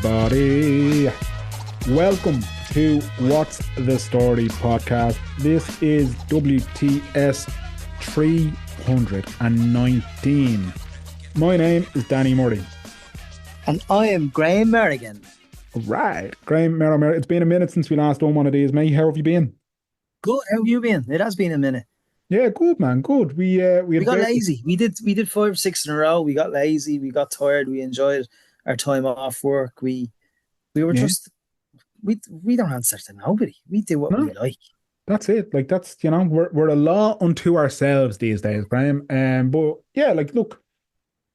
everybody. Welcome to What's the Story podcast. This is WTS 319. My name is Danny Murray. And I am Graham Merrigan. Right, Graham Merrigan. It's been a minute since we last done one of these, mate. How have you been? Good. How have you been? It has been a minute. Yeah, good, man. Good. We got lazy. We did 5 or 6 in a row. We got lazy. We got tired. We enjoyed our time off work. We were just we don't answer to nobody. We do what we like. That's it. Like that's we're a law unto ourselves these days, Graham. But yeah, like look,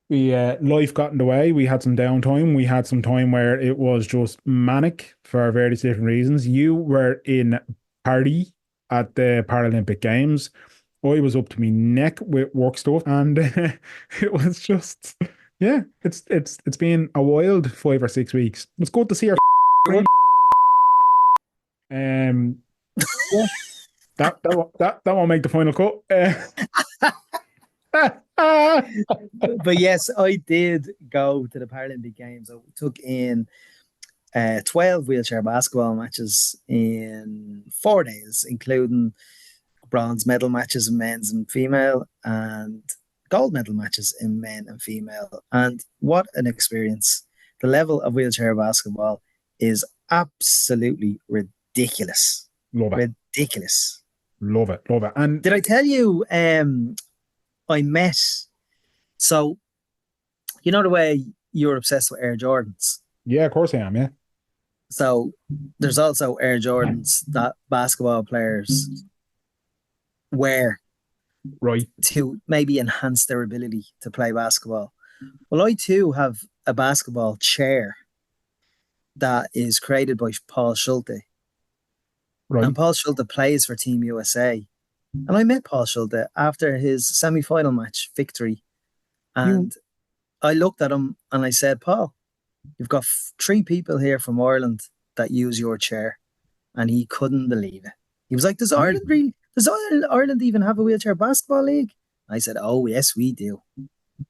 we life got in the way. We had some downtime. We had some time where it was just manic for various different reasons. You were in Paris at the Paralympic Games. I was up to my neck with work stuff, and it was just it's been a wild 5 or 6 weeks. It's good to see our yeah, that won't make the final cut. But yes, I did go to the Paralympic Games. I took in 12 wheelchair basketball matches in 4 days, including bronze medal matches in men's and female and gold medal matches in men and female. And what an experience. The level of wheelchair basketball is absolutely ridiculous. Love it. Ridiculous. Love it. And did I tell you I met, so you know the way you're obsessed with Air Jordans? Yeah, of course I am, yeah. So there's also Air Jordans that basketball players wear, right, to maybe enhance their ability to play basketball. Well, I too have a basketball chair that is created by Paul Schulte. Right. And Paul Schulte plays for Team USA. And I met Paul Schulte after his semi-final match victory. And I looked at him and I said, Paul, you've got 3 people here from Ireland that use your chair. And he couldn't believe it. He was like, does Ireland even have a wheelchair basketball league? I said, oh, yes, we do.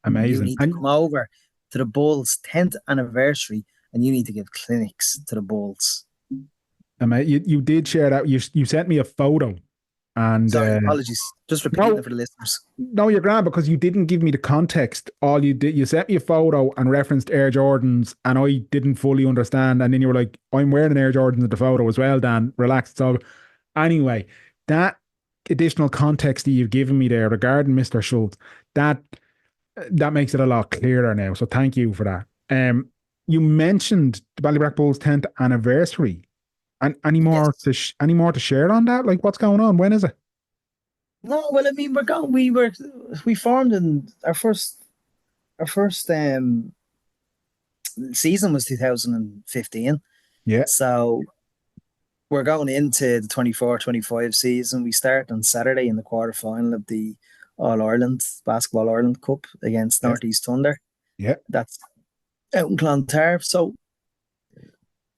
Amazing. You need to come over to the Bulls' 10th anniversary and you need to give clinics to the Bulls. You did share that. You sent me a photo. And sorry, apologies. Just repeating it for the listeners. No, you're grand, because you didn't give me the context. All you did, you sent me a photo and referenced Air Jordans, and I didn't fully understand. And then you were like, I'm wearing Air Jordans in the photo as well, Dan. Relax. So anyway, that additional context that you've given me there regarding Mr. Schultz, that makes it a lot clearer now. So thank you for that. You mentioned the Ballybrack Bulls 10th anniversary. And any more to share on that? Like, what's going on? When is it? No, well, I mean, we formed in our first season was 2015. Yeah. So we're going into the 24-25 season. We start on Saturday in the quarterfinal of the All-Ireland Basketball Ireland Cup against Northeast Thunder. Yeah. That's out in Clontarf. So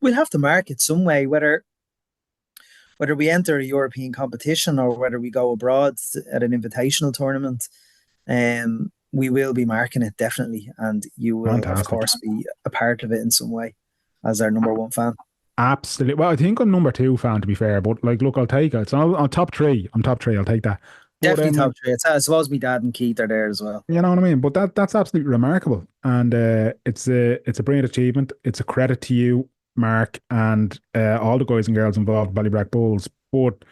we'll have to mark it some way, whether we enter a European competition or whether we go abroad at an invitational tournament. We will be marking it, definitely. And you will, Fantastic. Of course, be a part of it in some way as our number 1 fan. Absolutely. Well, I think I'm number 2 fan, to be fair. But, like, look, I'll take it. So I'm top 3. I'm top 3. I'll take that. Definitely top 3. I suppose my dad and Keith are there as well. You know what I mean? But that's absolutely remarkable. And it's a brilliant achievement. It's a credit to you, Mark, and all the guys and girls involved, Ballybrack Bulls. But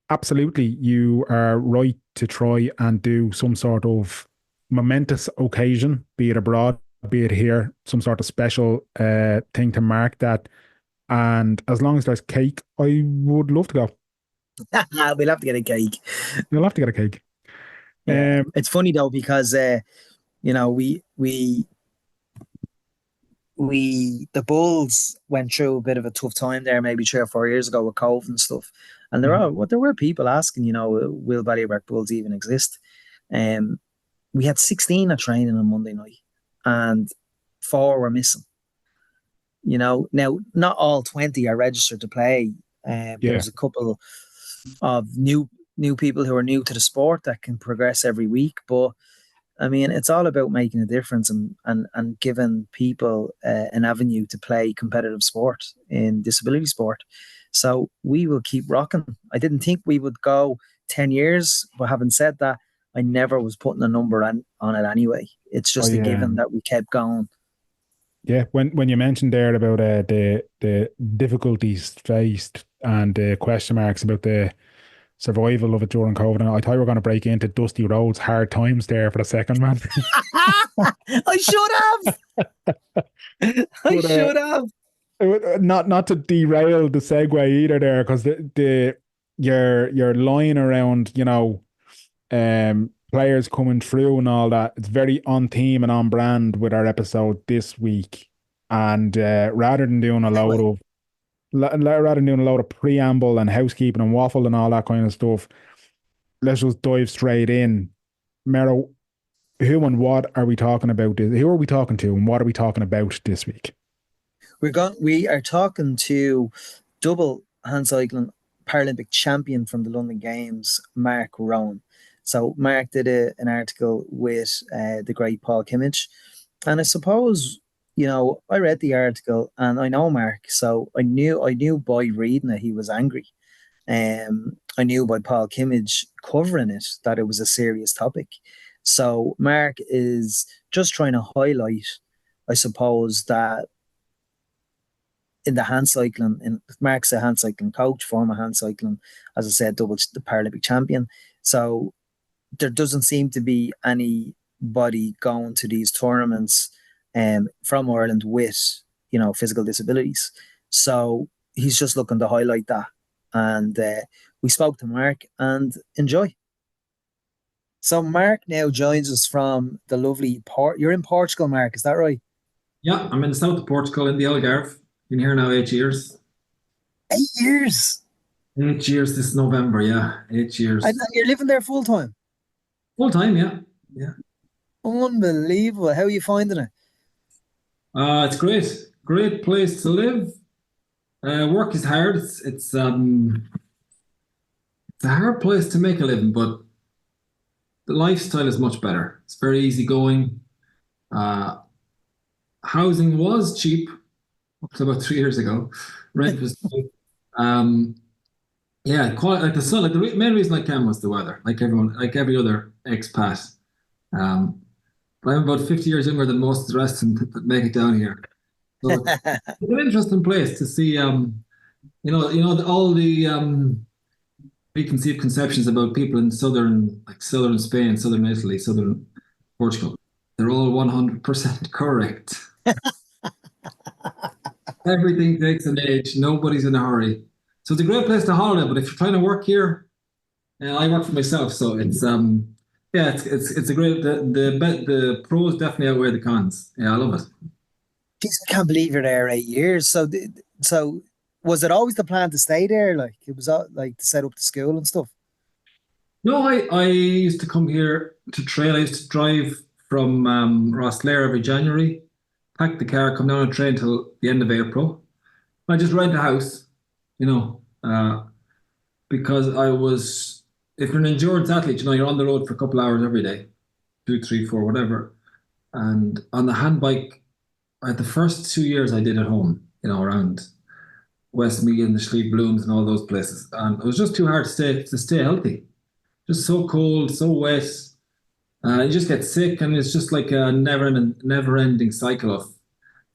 absolutely, you are right to try and do some sort of momentous occasion, be it abroad, be it here, some sort of special thing to mark that. And as long as there's cake, I would love to go. We'll have to get a cake. You'll have to get a cake. Yeah. It's funny though, because the Bulls went through a bit of a tough time there maybe 3 or 4 years ago with COVID and stuff. And there were people asking, will Ballybrack Bulls even exist? We had 16 at training on Monday night and 4 were missing. Now, not all 20 are registered to play. There's a couple of new people who are new to the sport that can progress every week. But I mean, it's all about making a difference and giving people an avenue to play competitive sport in disability sport. So we will keep rocking. I didn't think we would go 10 years, but having said that, I never was putting a number on it anyway. It's Oh just a yeah, given that we kept going. yeah. When you mentioned there about the difficulties faced and the question marks about the survival of it during COVID, and I thought we were going to break into Dusty Roads' hard times there for a second, man. I should have. I But should have. not to derail the segue either there, because the your line around, players coming through and all that, it's very on theme and on brand with our episode this week. And rather than doing a load of preamble and housekeeping and waffle and all that kind of stuff, let's just dive straight in. Mero, who and what are we talking about? Who are we talking to and what are we talking about this week? We are talking to double hand cycling Paralympic champion from the London Games, Mark Rohan. So Mark did an article with the great Paul Kimmage, and I suppose, I read the article and I know Mark, so I knew by reading it he was angry. I knew by Paul Kimmage covering it that it was a serious topic. So Mark is just trying to highlight, I suppose, that in the hand cycling, Mark's a hand cycling coach, former hand cycling, as I said, double the Paralympic champion. So there doesn't seem to be anybody going to these tournaments from Ireland with, physical disabilities. So he's just looking to highlight that. And we spoke to Mark, and enjoy. So Mark now joins us from the lovely You're in Portugal, Mark, is that right? Yeah, I'm in the south of Portugal in the Algarve. Been here now 8 years. 8 years? 8 years this November, yeah. 8 years. And you're living there full time? Full time, yeah. Yeah. Unbelievable. How are you finding it? It's great. Great place to live. Work is hard. It's a hard place to make a living, but the lifestyle is much better. It's very easygoing. Housing was cheap up to about 3 years ago. Rent was cheap. Yeah, quite like the sun. Like the main reason I came was the weather. Like everyone, like every other expat. But I'm about 50 years younger than most of the rest and that make it down here. So it's an interesting place to see. All the preconceived conceptions about people in southern Spain, southern Italy, southern Portugal. They're all 100% correct. Everything takes an age. Nobody's in a hurry. So it's a great place to holiday. But if you're trying to work here, I work for myself, so it's a great. The pros definitely outweigh the cons. Yeah, I love it. Jeez, I can't believe you're there 8 years. So was it always the plan to stay there? Like it was like to set up the school and stuff? No, I used to come here to train. I used to drive from Rosslare every January, pack the car, come down and train till the end of April. I just rent a house, because if you're an endurance athlete, you're on the road for a couple of hours every day, 2, 3, 4, whatever. And on the handbike, the first 2 years I did at home, around Westmeath and the Schlieve Blooms and all those places. And it was just too hard to stay healthy. Just so cold, so wet. You just get sick, and it's just like a never-ending cycle of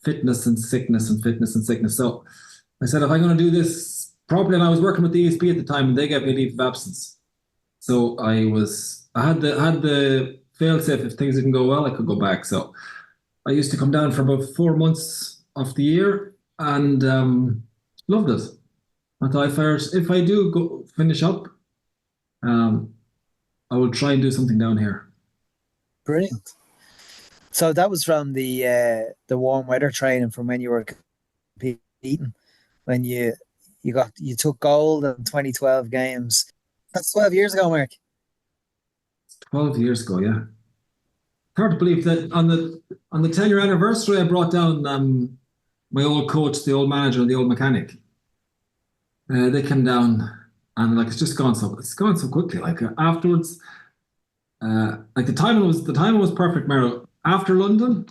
fitness and sickness and fitness and sickness. So I said, if I'm going to do this properly, and I was working with the ESP at the time, and they gave me leave of absence. So I had the fail-safe. If things didn't go well, I could go back. So I used to come down for about 4 months of the year and loved it. I thought if I do go finish up, I will try and do something down here. Brilliant. So that was from the warm weather training from when you were competing, when you took gold in 2012 games. That's 12 years ago, Mark. 12 years ago, yeah. Hard to believe that on the 10-year anniversary, I brought down my old coach, the old manager, and the old mechanic. They came down, and it's gone so quickly. Like afterwards, Like the timing was perfect, Meryl. After London,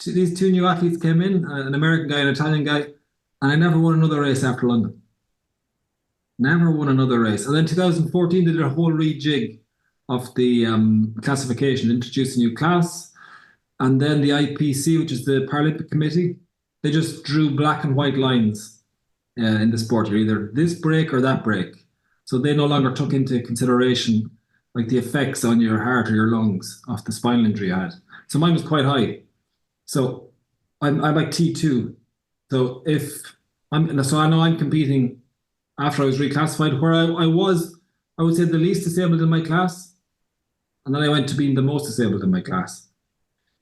these two new athletes came in, an American guy and an Italian guy, and I never won another race after London. Never won another race. And then 2014, they did a whole rejig of the classification, introduced a new class, and then the IPC, which is the Paralympic Committee, they just drew black and white lines in the sport. You're either this break or that break. So they no longer took into consideration like the effects on your heart or your lungs of the spinal injury you had. So mine was quite high. So I'm like T2. So so I know I'm competing after I was reclassified, where I was, I would say, the least disabled in my class, and then I went to being the most disabled in my class.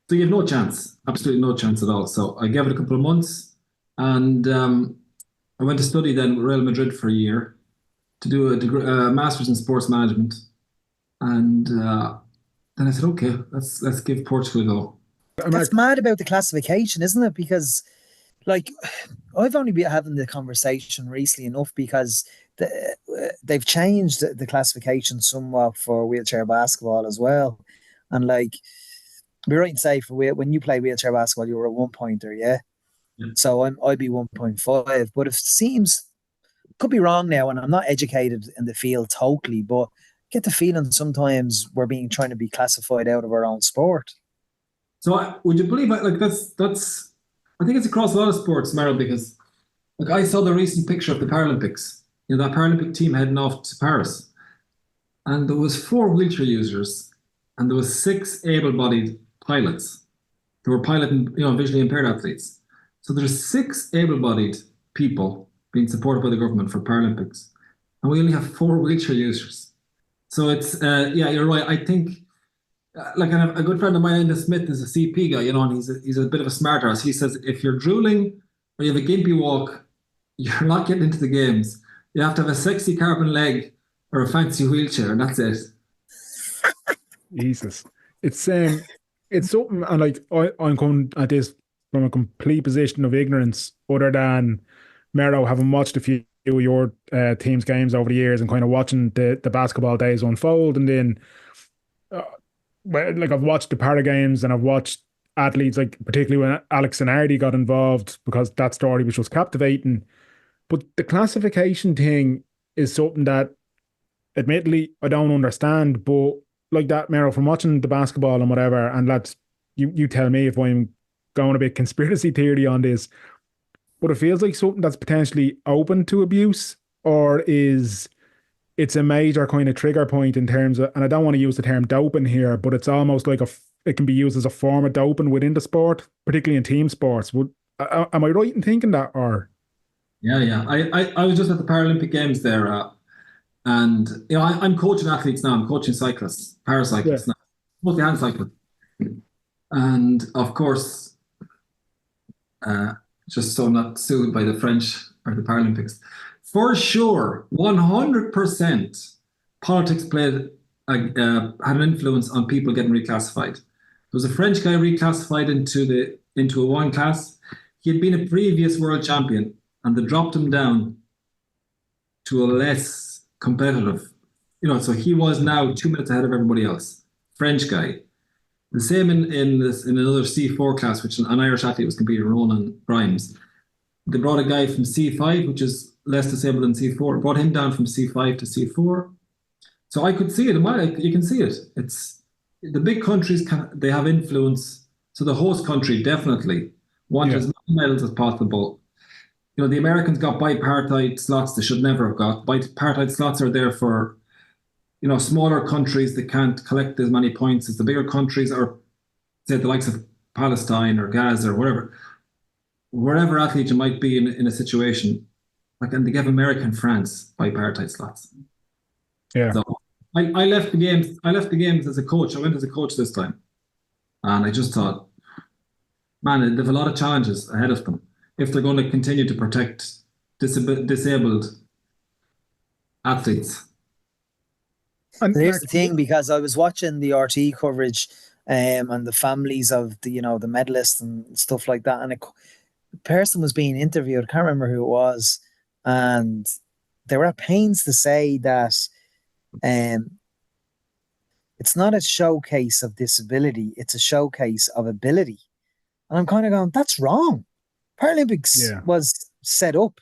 So you have no chance, absolutely no chance at all. So I gave it a couple of months, and I went to study then with Real Madrid for a year to do a master's in sports management, and then I said, okay, let's give Portugal a go. That's mad about the classification, isn't it? Because, like, I've only been having the conversation recently enough because they've changed the classification somewhat for wheelchair basketball as well. And, like, we're right to say when you play wheelchair basketball, you were a 1-pointer, yeah? So I'd be 1.5. But it seems, could be wrong now, and I'm not educated in the field totally, but get the feeling sometimes we're being trying to be classified out of our own sport. So would you believe like that's I think it's across a lot of sports, Meryl, because like I saw the recent picture of the Paralympics, that Paralympic team heading off to Paris, and there was 4 wheelchair users, and there was 6 able-bodied pilots who were piloting, visually impaired athletes. So there's 6 able-bodied people being supported by the government for Paralympics, and we only have 4 wheelchair users. So it's yeah, you're right. I think. Like a good friend of mine, Andy Smith, is a CP guy, and he's a bit of a smart ass. He says if you're drooling or you have a gimpy walk, you're not getting into the games. You have to have a sexy carbon leg or a fancy wheelchair, and that's it. Jesus, it's something, and like I'm coming at this from a complete position of ignorance, other than Mero having watched a few of your team's games over the years and kind of watching the basketball days unfold, and then. Like I've watched the para games and I've watched athletes, like particularly when Alex Zanardi got involved, because that story which was captivating. But the classification thing is something that admittedly I don't understand, but like that, Mero, from watching the basketball and whatever, and you tell me if I'm going a bit conspiracy theory on this, but it feels like something that's potentially open to abuse, or it's a major kind of trigger point in terms of, and I don't want to use the term doping here, but it's almost like it can be used as a form of doping within the sport, particularly in team sports. Am I right in thinking that, or? Yeah. I was just at the Paralympic Games there, and I'm coaching athletes now. I'm coaching cyclists, paracyclists now, mostly hand cyclists, and of course, just so I'm not sued by the French or the Paralympics. For sure, 100%, politics had an influence on people getting reclassified. There was a French guy reclassified into a 1 class. He had been a previous world champion, and they dropped him down to a less competitive. So he was now 2 minutes ahead of everybody else. French guy. The same in another C4 class, which an Irish athlete was competing, Ronan Grimes. They brought a guy from C5, which is less disabled than C4, brought him down from C5 to C4. So I could see it. You can see it. It's the big countries, they have influence. So the host country definitely wanted as many medals as possible. The Americans got bipartite slots they should never have got. Bipartite slots are there for, smaller countries that can't collect as many points as the bigger countries, or say the likes of Palestine or Gaza or wherever athlete you might be in a situation. Like, and they gave America and France bipartite slots. Yeah. So I left the games. I left the games as a coach. I went as a coach this time, and I just thought, man, they have a lot of challenges ahead of them if they're going to continue to protect disabled athletes. And here's the thing, because I was watching the RT coverage, and the families of the medalists and stuff like that, and a person was being interviewed. I can't remember who it was. And they were at pains to say that It's not a showcase of disability, it's a showcase of ability. And I'm kind of going, that's wrong. Paralympics was set up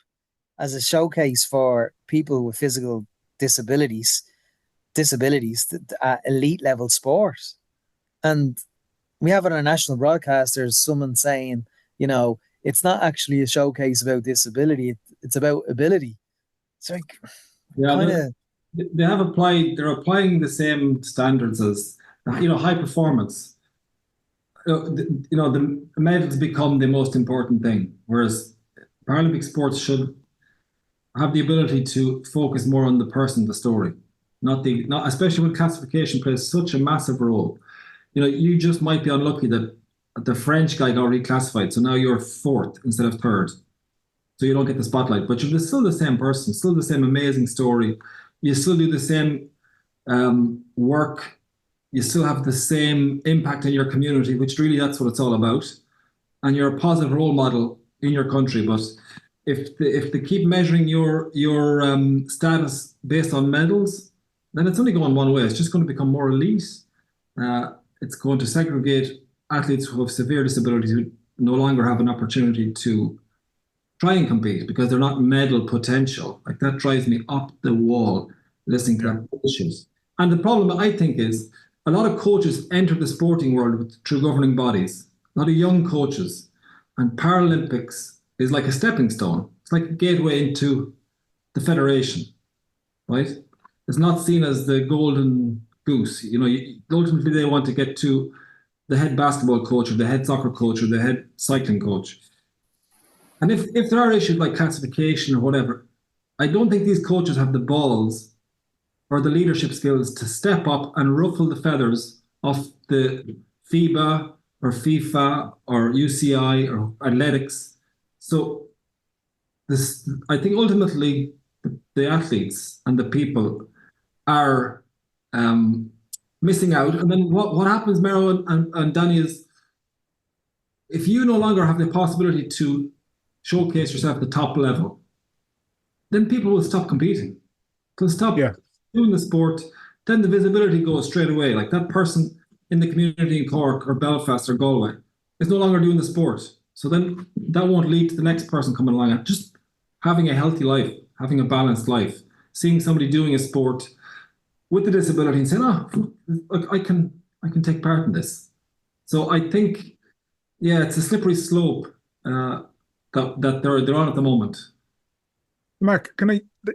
as a showcase for people with physical disabilities at elite level sport. And we have on our national broadcasters someone saying, you know, it's not actually a showcase about disability, it's about ability. It's like, they're applying the same standards as, high performance. The medals become the most important thing, whereas Paralympic sports should have the ability to focus more on the person, the story, not especially when classification plays such a massive role. You just might be unlucky that the French guy got reclassified, so now you're fourth instead of third, so you don't get the spotlight. But you're still the same person, still the same amazing story. You still do the same work. You still have the same impact in your community, which really that's what it's all about. And you're a positive role model in your country. But if they keep measuring your status based on medals, then it's only going one way. It's just going to become more elite. It's going to segregate athletes who have severe disabilities who no longer have an opportunity to try and compete because they're not medal potential. Like, that drives me up the wall listening to that bullshit. And the problem, I think, is a lot of coaches enter the sporting world through governing bodies, a lot of young coaches. And Paralympics is like a stepping stone. It's like a gateway into the federation, right? It's not seen as the golden goose. Ultimately they want to get to the head basketball coach or the head soccer coach or the head cycling coach. And if there are issues like classification or whatever, I don't think these coaches have the balls or the leadership skills to step up and ruffle the feathers of the FIBA or FIFA or UCI or athletics. So I think ultimately the athletes and the people are missing out. And then what happens, Mero and Danny, is if you no longer have the possibility to showcase yourself at the top level, then people will stop competing. They'll stop doing the sport. Then the visibility goes straight away. Like, that person in the community in Cork or Belfast or Galway is no longer doing the sport. So then that won't lead to the next person coming along and just having a healthy life, having a balanced life, seeing somebody doing a sport with the disability and saying, I can take part in this. So I think, it's a slippery slope that they're on at the moment. Mark,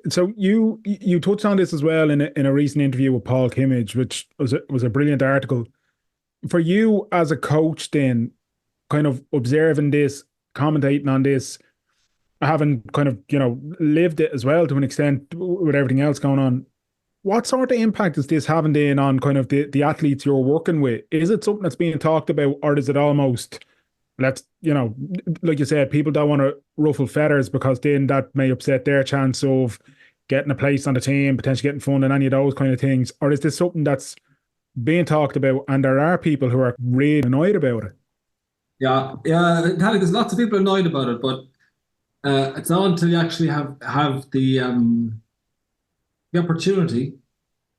so you touched on this as well in a recent interview with Paul Kimmage, which was a brilliant article. For you as a coach, then, kind of observing this, commentating on this, having kind of, lived it as well to an extent with everything else going on, what sort of impact is this having then on kind of the athletes you're working with? Is it something that's being talked about, or is it almost, like you said, people don't want to ruffle feathers because then that may upset their chance of getting a place on the team, potentially getting funded, any of those kind of things? Or is this something that's being talked about and there are people who are really annoyed about it? Yeah, there's lots of people annoyed about it, but it's not until you actually have the opportunity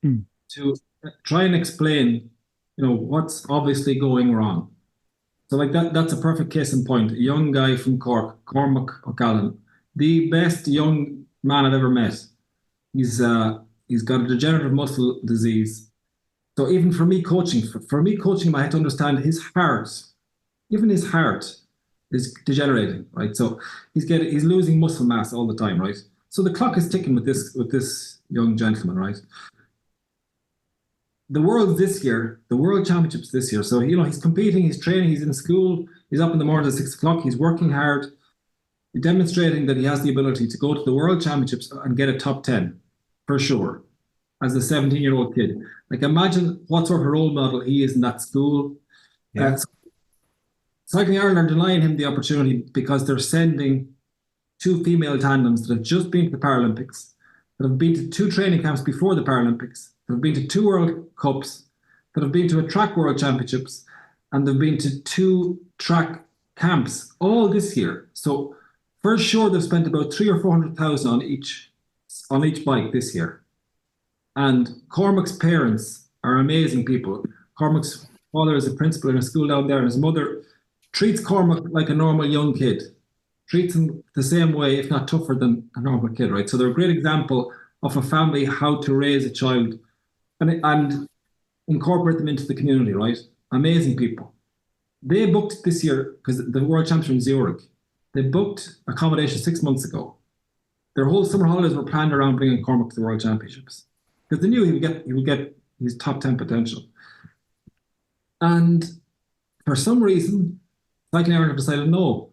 to try and explain, what's obviously going wrong. So like that's a perfect case in point. A young guy from Cork, Cormac O'Callaghan, the best young man I've ever met. He's got a degenerative muscle disease. So even for me coaching him, I had to understand his heart. Even his heart is degenerating, right? So he's losing muscle mass all the time, right? So the clock is ticking with this young gentleman, right? The World Championships this year. So, he's competing, he's training, he's in school, he's up in the morning at 6 o'clock, he's working hard, demonstrating that he has the ability to go to the World Championships and get a top 10, for sure, as a 17-year-old kid. Like, imagine what sort of role model he is in that school. Yeah. Cycling Ireland are denying him the opportunity because they're sending 2 female tandems that have just been to the Paralympics, that have been to 2 training camps before the Paralympics, that have been to 2 World Cups, that have been to a track World Championships, and they've been to 2 track camps all this year. So for sure, they've spent about 300,000 or 400,000 on each bike this year. And Cormac's parents are amazing people. Cormac's father is a principal in a school down there, and his mother treats Cormac like a normal young kid, treats him the same way, if not tougher than a normal kid, right? So they're a great example of a family, how to raise a child and incorporate them into the community, right? Amazing people. They booked this year, because the World Championships in Zurich, they booked accommodation 6 months ago. Their whole summer holidays were planned around bringing Cormac to the World Championships because they knew he would get his top 10 potential. And for some reason, Cycling Ireland decided, no,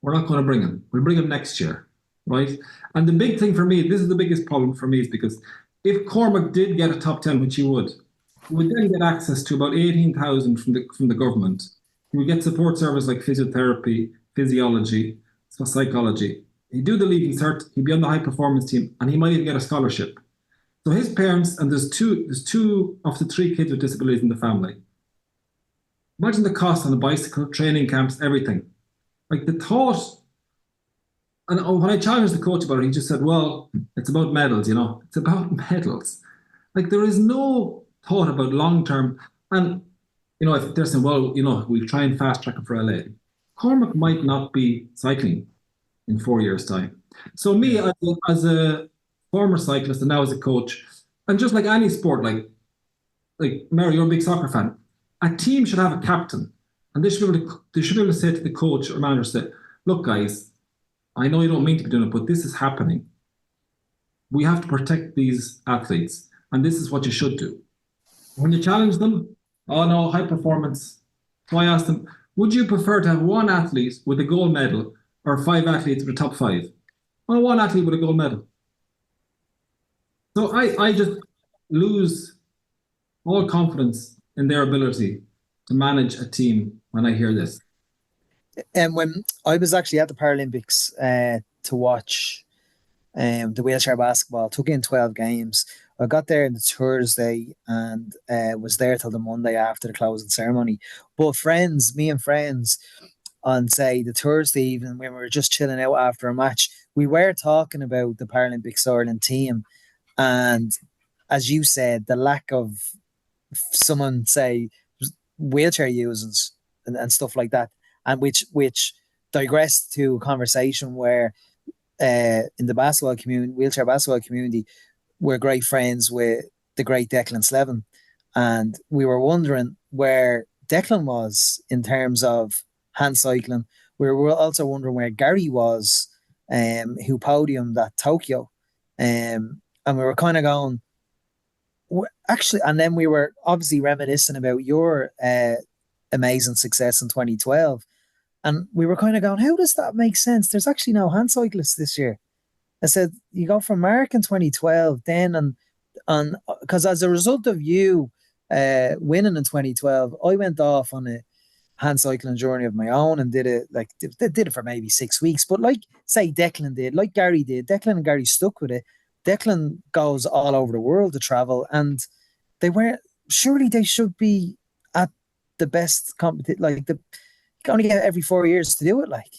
we're not going to bring him. We'll bring him next year, right? And the big thing for me, this is the biggest problem for me, is because if Cormac did get a top 10, which he would then get access to about 18,000 from the government. He would get support service like physiotherapy, physiology, psychology. He'd do the leaving cert, he'd be on the high performance team, and he might even get a scholarship. So his parents, and there's two of the 3 kids with disabilities in the family. Imagine the cost on the bicycle, training camps, everything. Like the thought, and when I challenged the coach about it, he just said, well, it's about medals, it's about medals. Like there is no thought about long-term, and if they're saying, well, we'll try and fast track it for LA. Cormac might not be cycling in 4 years' time. So me, as a former cyclist and now as a coach, and just like any sport, like Mary, you're a big soccer fan, a team should have a captain, and they should be able to say to the coach or manager, say, look, guys, I know you don't mean to be doing it, but this is happening. We have to protect these athletes, and this is what you should do. When you challenge them, oh no, high performance. So I asked them, would you prefer to have 1 athlete with a gold medal or 5 athletes with a top 5? Well, 1 athlete with a gold medal. So I just lose all confidence in their ability to manage a team when I hear this. And when I was actually at the Paralympics to watch the wheelchair basketball, took in 12 games. I got there on the Thursday and was there till the Monday after the closing ceremony. But me and friends, on say the Thursday evening when we were just chilling out after a match, we were talking about the Paralympics Ireland team, and as you said, the lack of someone say wheelchair users and stuff like that, and which digressed to a conversation where in the basketball community, wheelchair basketball community, we're great friends with the great Declan Slevin, and we were wondering where Declan was in terms of hand cycling. We were also wondering where Gary was, who podiumed at Tokyo, and we were kind of going, actually, and then we were obviously reminiscing about your amazing success in 2012, and we were kind of going, how does that make sense? There's actually no hand cyclists this year. I said, you go from Mark in 2012, then and because as a result of you winning in 2012, I went off on a hand cycling journey of my own and did it for maybe 6 weeks. But like say Declan did, like Gary did, Declan and Gary stuck with it. Declan goes all over the world to travel, and surely they should be at the best competition. Like you can only get every 4 years to do it. Like.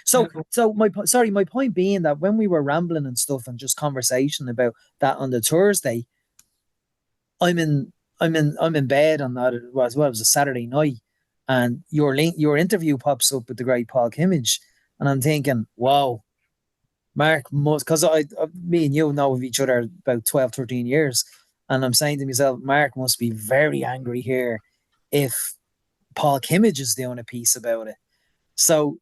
So my point being that when we were rambling and stuff and just conversation about that on the Thursday, I'm in bed on that. It was a Saturday night, and your interview pops up with the great Paul Kimmage, and I'm thinking, wow, Mark must, because me and you know of each other about 12, 13 years, and I'm saying to myself, Mark must be very angry here if Paul Kimmage is doing a piece about it. So.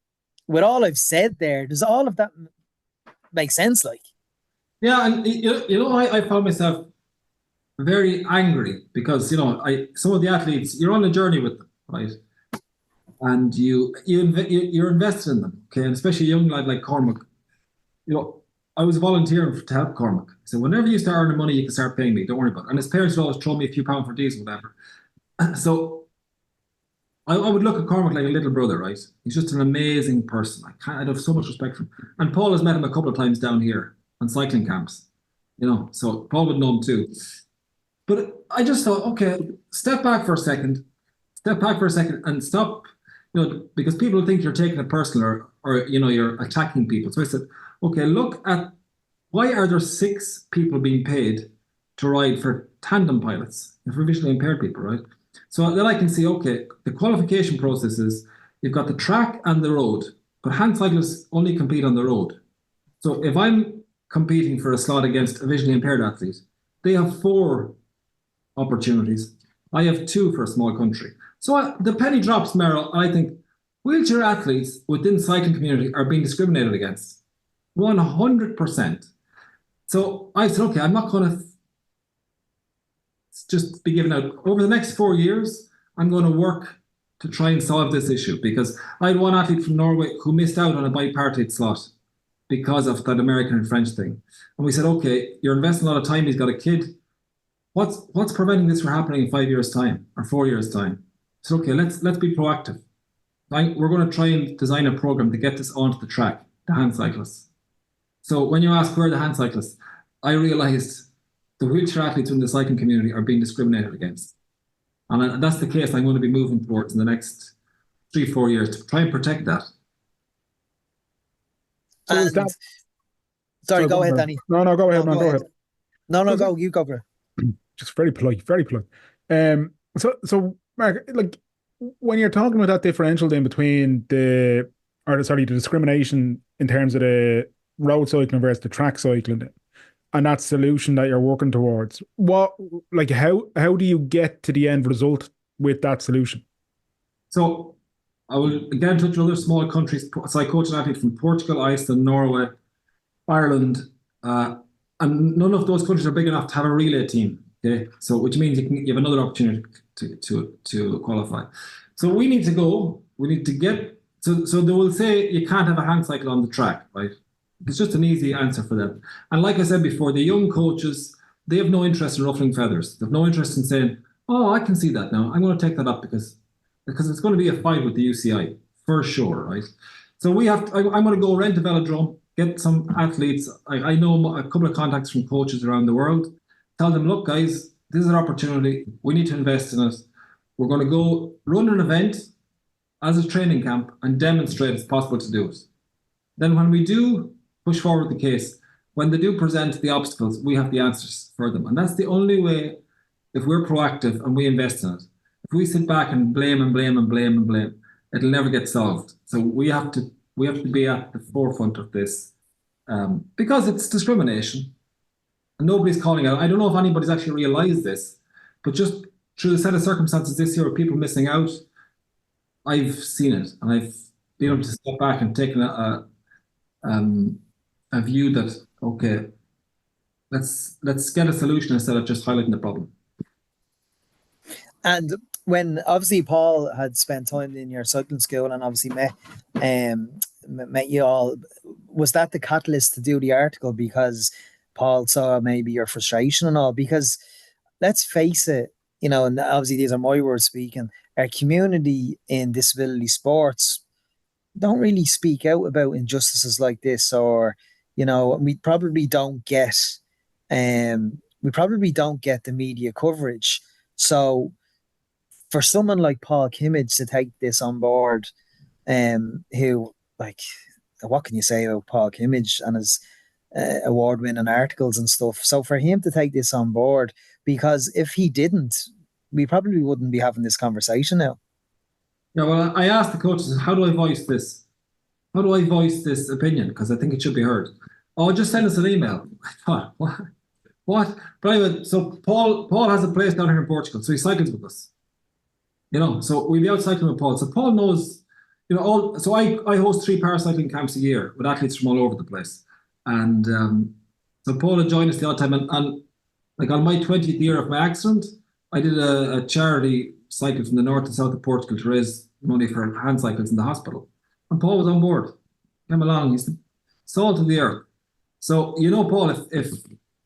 With all I've said there, does all of that make sense? Like, yeah, and I found myself very angry because some of the athletes, you're on a journey with them, right? And you're invested in them, okay? And especially a young lad like Cormac. I was volunteering to help Cormac. So whenever you start earning money, you can start paying me. Don't worry about it. And his parents would always throw me a few pounds for diesel, whatever. So. I would look at Cormac like a little brother, right? He's just an amazing person. I'd have so much respect for him. And Paul has met him a couple of times down here on cycling camps, so Paul would know him too. But I just thought, okay, step back for a second and stop, because people think you're taking it personal or you're attacking people. So I said, okay, look at why are there 6 people being paid to ride for tandem pilots, for visually impaired people, right? So then I can see, okay, the qualification process is you've got the track and the road, but hand cyclists only compete on the road. So if I'm competing for a slot against a visually impaired athlete, they have 4 opportunities. I have 2 for a small country. So the penny drops, Merrill, and I think wheelchair athletes within the cycling community are being discriminated against. 100%. So I said, okay, I'm not going to just be given out. Over the next 4 years, I'm going to work to try and solve this issue, because I had one athlete from Norway who missed out on a bipartite slot because of that American and French thing. And we said, okay, you're investing a lot of time. He's got a kid. What's preventing this from happening in 5 years' time or 4 years' time? So okay, let's be proactive. We're going to try and design a program to get this onto the track, the hand cyclists. So when you ask where are the hand cyclists, I realized the wheelchair athletes in the cycling community are being discriminated against. And that's the case I'm going to be moving towards in the next 3-4 years to try and protect that. So is that... Sorry, go ahead, Danny. No, go ahead, man. Go ahead. No, go. You go for it. Just very polite, very polite. So Mark, like when you're talking about that differential then between the discrimination in terms of the road cycling versus the track cycling, and that solution that you're working towards, how do you get to the end result with that solution? So I will again touch on other small countries. So I coach an athlete from Portugal, Iceland, Norway, Ireland, and none of those countries are big enough to have a relay team. Okay, so which means you have another opportunity to qualify. So we need to get. So they will say you can't have a hand cycle on the track, right? It's just an easy answer for them. And like I said before, the young coaches, they have no interest in ruffling feathers. They have no interest in saying, "Oh, I can see that now. I'm going to take that up because it's going to be a fight with the UCI for sure, right?" So I'm going to go rent a velodrome, get some athletes. I know a couple of contacts from coaches around the world. Tell them, look, guys, this is an opportunity. We need to invest in it. We're going to go run an event as a training camp and demonstrate it's possible to do it. Then when we do push forward the case, when they do present the obstacles, we have the answers for them. And that's the only way, if we're proactive and we invest in it. If we sit back and blame, it'll never get solved. So we have to be at the forefront of this because it's discrimination. And nobody's calling out. I don't know if anybody's actually realised this, but just through the set of circumstances this year of people missing out, I've seen it, and I've been able to step back and take a view that, okay, let's get a solution instead of just highlighting the problem. And when obviously Paul had spent time in your cycling school and obviously met you all, was that the catalyst to do the article because Paul saw maybe your frustration and all? Because let's face it, and obviously these are my words speaking, our community in disability sports don't really speak out about injustices like this, or we probably don't get the media coverage. So for someone like Paul Kimmage to take this on board, who, like, what can you say about Paul Kimmage and his award-winning articles and stuff? So for him to take this on board, because if he didn't, we probably wouldn't be having this conversation now. Yeah, well, I asked the coaches, how do I voice this? How do I voice this opinion? Because I think it should be heard. Oh, just send us an email. I thought, what? But anyway, so Paul has a place down here in Portugal, so he cycles with us. So we'll be out cycling with Paul. So Paul knows, so I host 3 paracycling camps a year with athletes from all over the place. And so Paul had joined us the odd time. And like on my 20th year of my accident, I did a charity cycle from the north to south of Portugal to raise money for hand cycles in the hospital. And Paul was on board. Came along. He's the salt of the earth. So, Paul,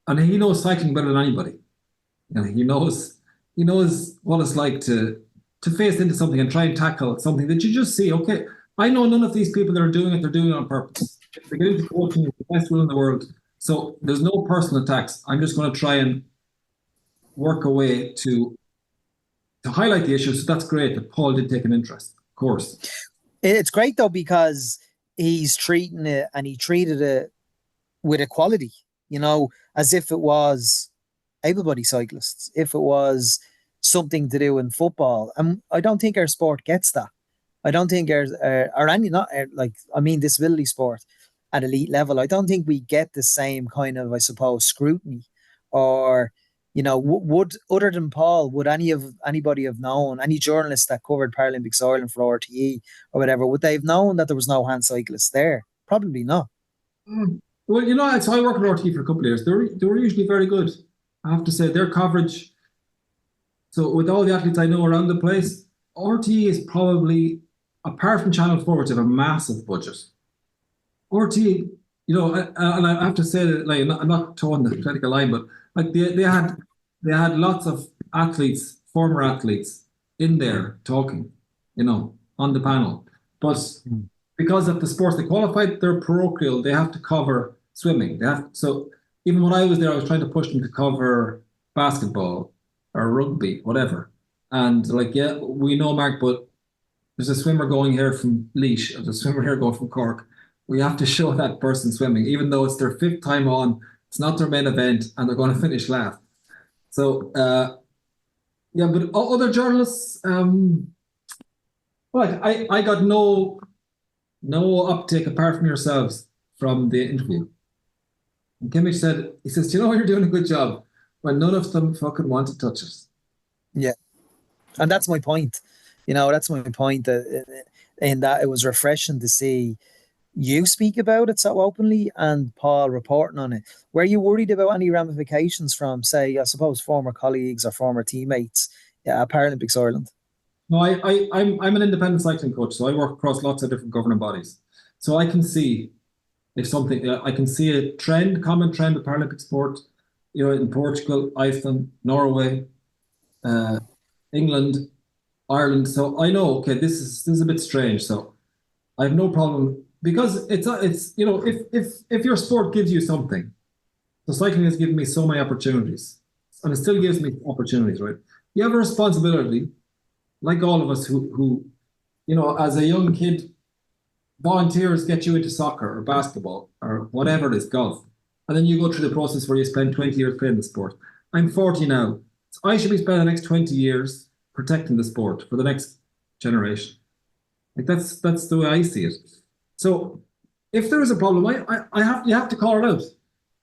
and he knows cycling better than anybody. He knows what it's like to face into something and try and tackle something that you just see, okay, I know none of these people that are doing it, they're doing it on purpose. If they get into coaching, it's the best will in the world. So there's no personal attacks. I'm just going to try and work a way to highlight the issue. So that's great that Paul did take an interest, of course. It's great though, because he's treating it, and he treated it with equality, as if it was able-bodied cyclists, if it was something to do in football. And I don't think our sport gets that. I don't think disability sport at elite level, I don't think we get the same kind of, I suppose, scrutiny. Or, would, other than Paul, would anybody have known, any journalists that covered Paralympics Ireland for RTE or whatever, would they have known that there was no hand cyclists there? Probably not. Well, so I worked at RTE for a couple of years. They were usually very good. I have to say, their coverage. So with all the athletes I know around the place, RTE is probably, apart from Channel 4, which have a massive budget, RTE, and I have to say that, like, I'm not towing the political line, but like they had lots of athletes, former athletes, in there talking, on the panel. But because of the sports they qualified, they're parochial. They have to cover swimming. So even when I was there, I was trying to push them to cover basketball or rugby, whatever. And like, yeah, we know, Mark, but there's a swimmer going here from Laois, there's a swimmer here going from Cork. We have to show that person swimming, even though it's their 5th time on, it's not their main event, and they're going to finish last. So, but other journalists, I got no uptake apart from yourselves from the interview. And Kimmich said, you're doing a good job, when none of them fucking want to touch us. Yeah. And that's my point. That's my point, in that it was refreshing to see you speak about it so openly and Paul reporting on it. Were you worried about any ramifications from, say, I suppose, former colleagues or former teammates at Paralympics Ireland? No, I'm an independent cycling coach, so I work across lots of different governing bodies. So I can see I can see a common trend of Paralympic sport, in Portugal, Iceland, Norway, England, Ireland. So I know, okay, this is a bit strange. So I have no problem, because it's if your sport gives you something. So cycling has given me so many opportunities, and it still gives me opportunities, right? You have a responsibility, like all of us who as a young kid, volunteers get you into soccer or basketball or whatever it is, golf. And then you go through the process where you spend 20 years playing the sport. I'm 40 now. So I should be spending the next 20 years protecting the sport for the next generation. Like that's the way I see it. So if there is a problem, you have to call it out.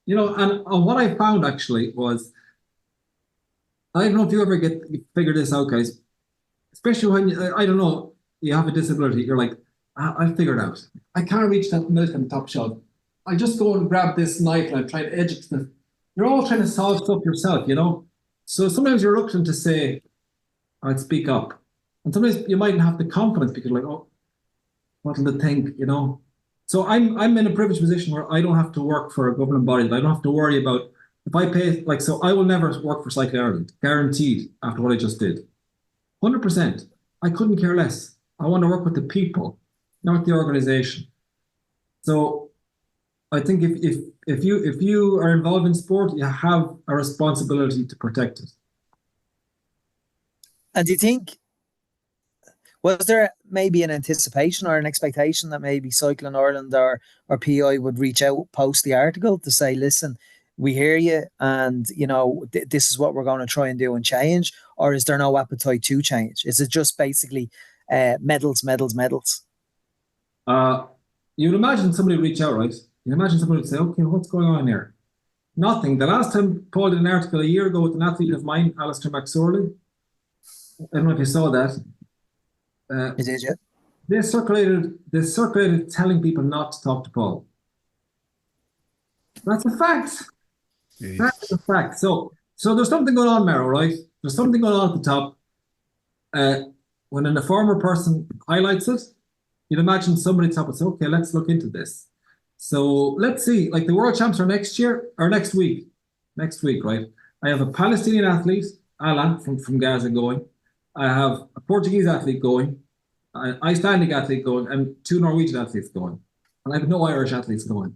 And what I found actually was, I don't know if you ever figure this out, guys. Especially when I don't know, you have a disability, you're like, I'll figure it out. I can't reach that milk on the top shelf. I just go and grab this knife and I try to edge it. You're all trying to solve stuff yourself, So sometimes you're reluctant to say, I'd speak up. And sometimes you mightn't have the confidence because you're like, oh, what'll they think, So I'm in a privileged position where I don't have to work for a governing body. I don't have to worry about, if I pay, so I will never work for Cycling Ireland, guaranteed, after what I just did. 100%. I couldn't care less. I want to work with the people, not the organization. So I think if you are involved in sport, you have a responsibility to protect it. And do you think, was there maybe an anticipation or an expectation that maybe Cycling Ireland or PI would reach out post the article to say, listen, we hear you, and this is what we're going to try and do and change? Or is there no appetite to change? Is it just basically medals? You'd imagine somebody would reach out, right? You imagine somebody would say, okay, what's going on here? Nothing. The last time Paul did an article a year ago with an athlete of mine, Alistair McSorley, I don't know if you saw that. It is, yeah. They circulated telling people not to talk to Paul. That's a fact. Jeez. That's a fact. So there's something going on, Mero, right? There's something going on at the top. When a former person highlights it, you'd imagine somebody at the top would say, okay, let's look into this. So let's see, like the World Champs are next week, right? I have a Palestinian athlete, Ala, from Gaza going. I have a Portuguese athlete going, an Icelandic athlete going, and 2 Norwegian athletes going. And I have no Irish athletes going.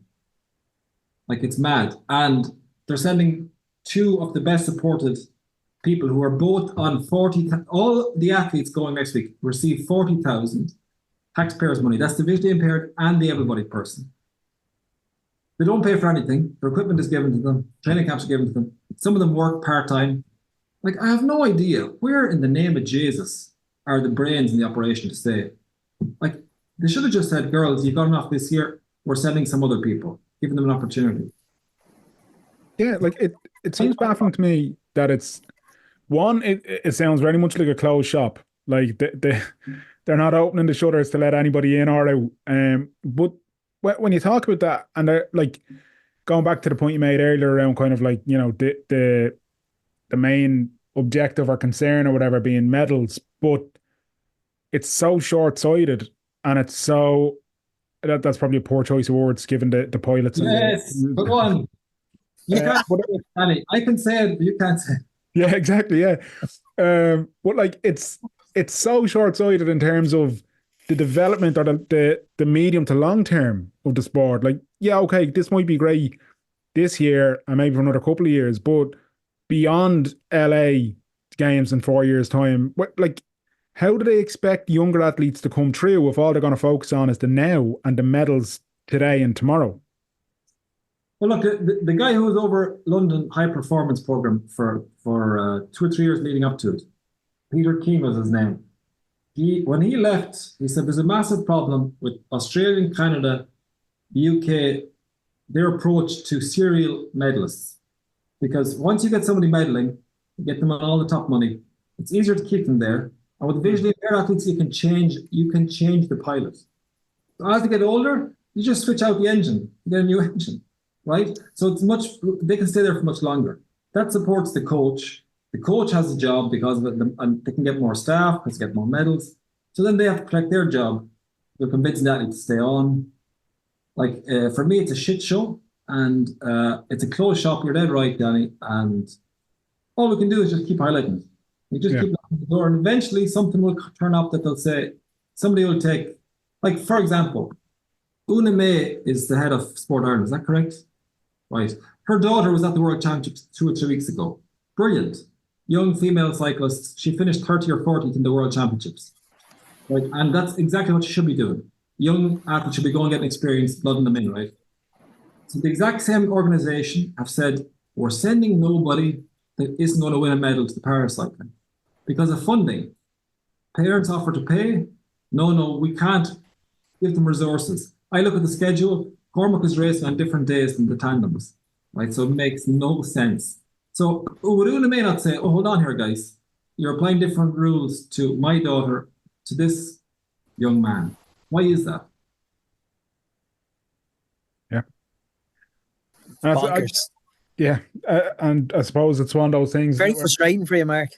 Like, it's mad. And they're sending 2 of the best supported people who are both on 40,000. All the athletes going next week receive 40,000 taxpayers' money. That's the visually impaired and the able-bodied person. They don't pay for anything. Their equipment is given to them. Training camps are given to them. Some of them work part-time. Like, I have no idea where in the name of Jesus are the brains in the operation to say, like, they should have just said, girls, you've got enough this year. We're sending some other people, giving them an opportunity. Yeah, like it seems baffling to me that it's one, it sounds very much like a closed shop. Like they're not opening the shutters to let anybody in or out. But when you talk about that, and they're like going back to the point you made earlier around kind of like, you know, the main objective or concern or whatever being medals, but it's so short-sighted and it's so that's probably a poor choice of words given the pilots. Yes, but go on. You can't say it, Danny. I can say it, but you can't say it. Yeah, exactly. Yeah. But like it's so short-sighted in terms of the development or the medium to long term of the sport. Like, yeah, okay, this might be great this year and maybe for another couple of years, but beyond LA games in 4 years' time, like how do they expect younger athletes to come through if all they're going to focus on is the now and the medals today and tomorrow? Well, look, the guy who was over London high performance program for 2 or 3 years leading up to it, Peter Keane was his name. When he left, he said there's a massive problem with Australia and Canada, the UK, their approach to serial medalists. Because once you get somebody medaling, you get them on all the top money. It's easier to keep them there. And with visually impaired athletes, you can change the pilot. So as they get older, you just switch out the engine, you get a new engine, right? So they can stay there for much longer. That supports the coach. The coach has a job because of it, and they can get more staff because they get more medals. So then they have to protect their job. They're convincing the athlete to stay on. Like, for me, it's a shit show. And it's a closed shop. You're dead right, Danny. And all we can do is just keep highlighting it. We just keep knocking the door, and eventually something will turn up that they'll say, somebody will take, like, for example, Una May is the head of Sport Ireland. Is that correct? Right. Her daughter was at the World Championships 2 or 3 weeks ago. Brilliant. Young female cyclist. She finished 30 or 40th in the World Championships. Right. And that's exactly what she should be doing. Young athletes should be going getting experience, blooding them in, right? So the exact same organization have said, we're sending nobody that isn't going to win a medal to the paracycling because of funding. Parents offer to pay. No, we can't give them resources. I look at the schedule. Cormac is racing on different days than the tandems, right? So it makes no sense. So Una may not say, oh, hold on here, guys. You're applying different rules to my daughter, to this young man. Why is that? Yeah. Bonkers. And I suppose it's one of those things. Very frustrating for you, Mark.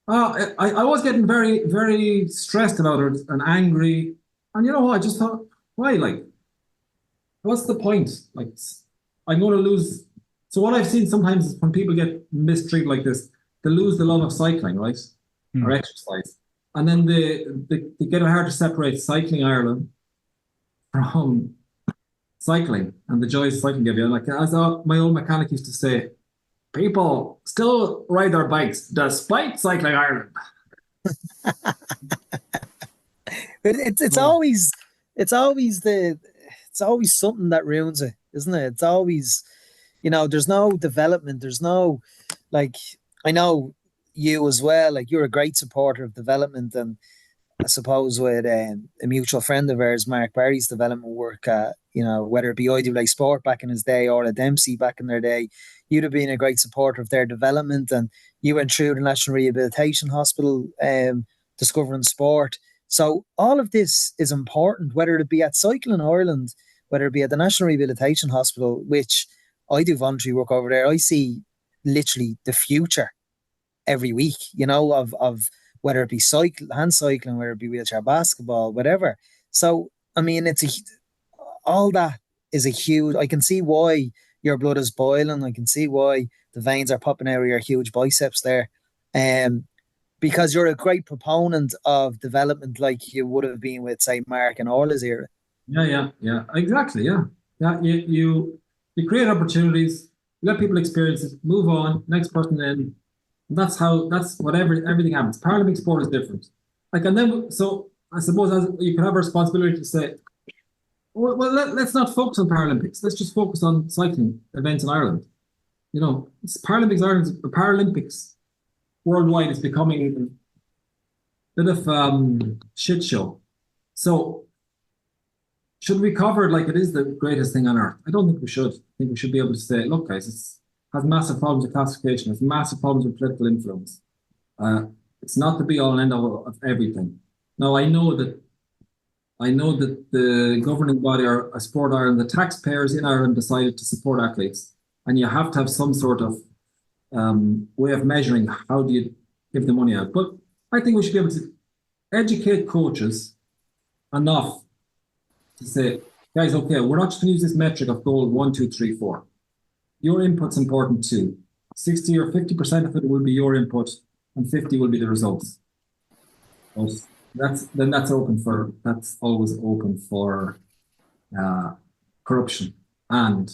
I was getting very, very stressed about it and angry. And you know what? I just thought, why? Like, what's the point? Like, I'm going to lose. So what I've seen sometimes is when people get mistreated like this, they lose the love of cycling, right? Or exercise. And then they get it hard to separate Cycling Ireland from cycling and the joys cycling give you. Like, as my old mechanic used to say, people still ride their bikes despite Cycling Ireland. It's always something that ruins it, isn't it? It's always, there's no development. There's no, like, I know you as well, like, you're a great supporter of development, and I suppose with a mutual friend of ours, Mark Barry's development work, whether it be IWA Sport back in his day or a Dempsey back in their day, you'd have been a great supporter of their development, and you went through the National Rehabilitation Hospital, discovering sport. So all of this is important, whether it be at Cycling Ireland, whether it be at the National Rehabilitation Hospital, which I do voluntary work over there. I see literally the future every week, of whether it be hand cycling, whether it be wheelchair basketball, whatever. So, I mean, all that is a huge, I can see why your blood is boiling. I can see why the veins are popping out of your huge biceps there. Because you're a great proponent of development, like you would have been with, say, Mark and Orla's era. Yeah, exactly. Yeah. You create opportunities, let people experience it, move on, next person in. That's what everything happens. Paralympic sport is different. Like, and then, so I suppose you can have a responsibility to say, let's not focus on Paralympics. Let's just focus on cycling events in Ireland. You know, Paralympics worldwide is becoming a bit of shit show. So should we cover it like it is the greatest thing on earth? I don't think we should. I think we should be able to say, look, guys, it has massive problems with classification, has massive problems with political influence. It's not the be all and end all of everything. Now, I know that the governing body or Sport Ireland, the taxpayers in Ireland decided to support athletes, and you have to have some sort of way of measuring how do you give the money out. But I think we should be able to educate coaches enough to say, guys, okay, we're not just going to use this metric of goal 1, 2, 3, 4. Your input's important too. 60 or 50% of it will be your input, and 50 will be the results. But that's always open for corruption, and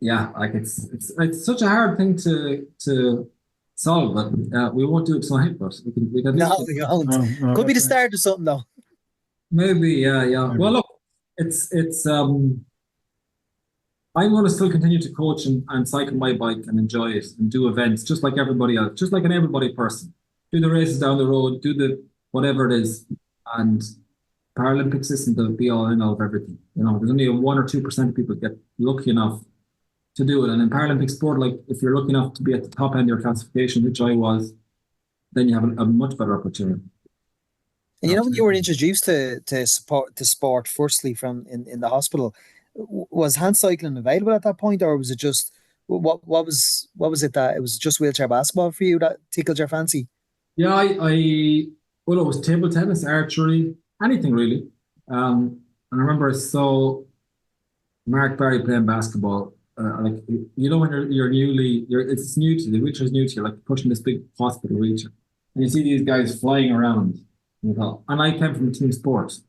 like it's such a hard thing to solve, but we won't do it tonight. But we can No, we won't. Could be the start of something though. Maybe, yeah. Maybe. Well, look, it's I'm going to still continue to coach and cycle my bike and enjoy it and do events just like everybody else, just like an everybody person. Do the races down the road, do the whatever it is, and Paralympics isn't the be all and all of everything. You know, there's only 1 or 2% of people get lucky enough to do it. And in Paralympic sport, like if you're lucky enough to be at the top end of your classification, which I was, then you have a much better opportunity. And you know, when you were introduced to sport firstly from in the hospital, was hand cycling available at that point, or was it just what was it that it was just wheelchair basketball for you that tickled your fancy? Yeah, it was table tennis, archery, anything really. And I remember I saw Mark Barry playing basketball. Like you know when it's new to you, the wheelchair's new to you, like pushing this big hospital wheelchair, and you see these guys flying around. And I came from team sports,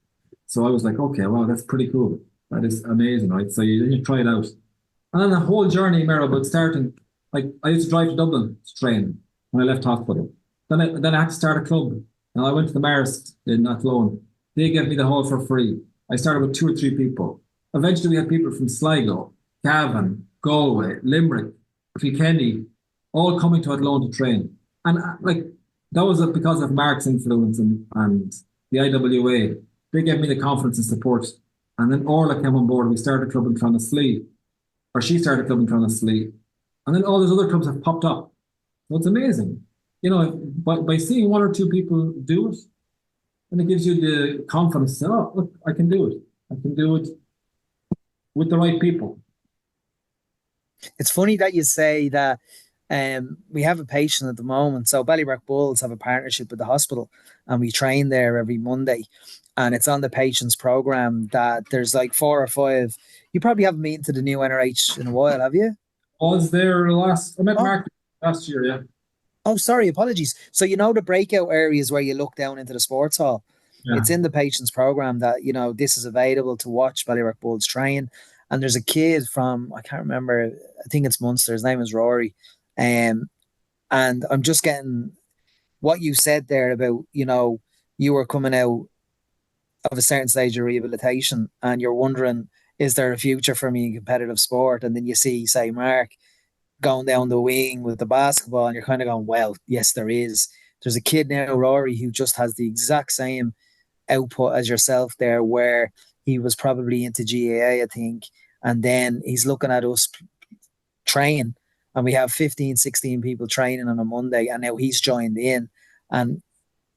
so I was like, okay, wow, that's pretty cool. That is amazing, right? So you try it out, and then the whole journey, Mero, about starting. Like I used to drive to Dublin to train when I left hospital. Then I had to start a club, and I went to the Marist in Athlone. They gave me the hall for free. I started with 2 or 3 people. Eventually, we had people from Sligo, Cavan, Galway, Limerick, Kilkenny, all coming to Athlone to train, and that was because of Mark's influence and the IWA. They gave me the confidence and support. And then Orla came on board. We started a club in Clonaslee, or she started a club in Clonaslee. And then all these other clubs have popped up. So it's amazing. You know, by seeing 1 or 2 people do it, and it gives you the confidence to say, oh, look, I can do it. I can do it with the right people. It's funny that you say that. We have a patient at the moment. So Ballybrack Bulls have a partnership with the hospital, and we train there every Monday. And it's on the patients program that there's like 4 or 5. You probably haven't been to the new NRH in a while, have you? I was there I met Mark last year, yeah. Oh, sorry, apologies. So you know the breakout areas where you look down into the sports hall? Yeah. It's in the patients program that, you know, this is available to watch Ballybrack Bulls train. And there's a kid from, I can't remember, I think it's Munster. His name is Rory. And I'm just getting what you said there about, you know, you were coming out of a certain stage of rehabilitation and you're wondering, is there a future for me in competitive sport? And then you see, say, Mark going down the wing with the basketball, and you're kind of going, well, yes, there is. There's a kid now, Rory, who just has the exact same output as yourself there, where he was probably into GAA, I think, and then he's looking at us train. And we have 15, 16 people training on a Monday, and now he's joined in. And,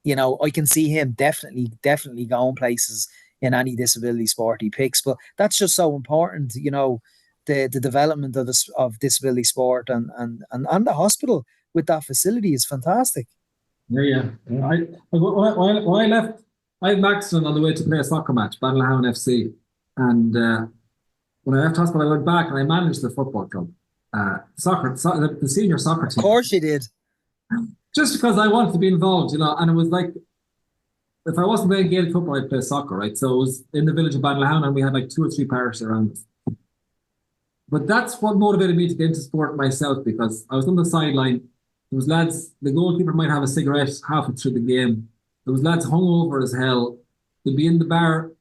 you know, I can see him definitely going places in any disability sport he picks. But that's just so important, you know, the development of disability sport and the hospital with that facility is fantastic. Yeah. When I left, I had Maxton on the way to play a soccer match, Ballyhown FC. And when I left hospital, I went back and I managed the football club. The senior soccer team. Of course you did. Just because I wanted to be involved, you know, and it was like, if I wasn't playing Gaelic football, I'd play soccer, right? So it was in the village of Ballyhown, and we had like 2 or 3 parishes around us. But that's what motivated me to get into sport myself, because I was on the sideline. There was lads, the goalkeeper might have a cigarette halfway through the game. There was lads hungover as hell. They'd be in the bar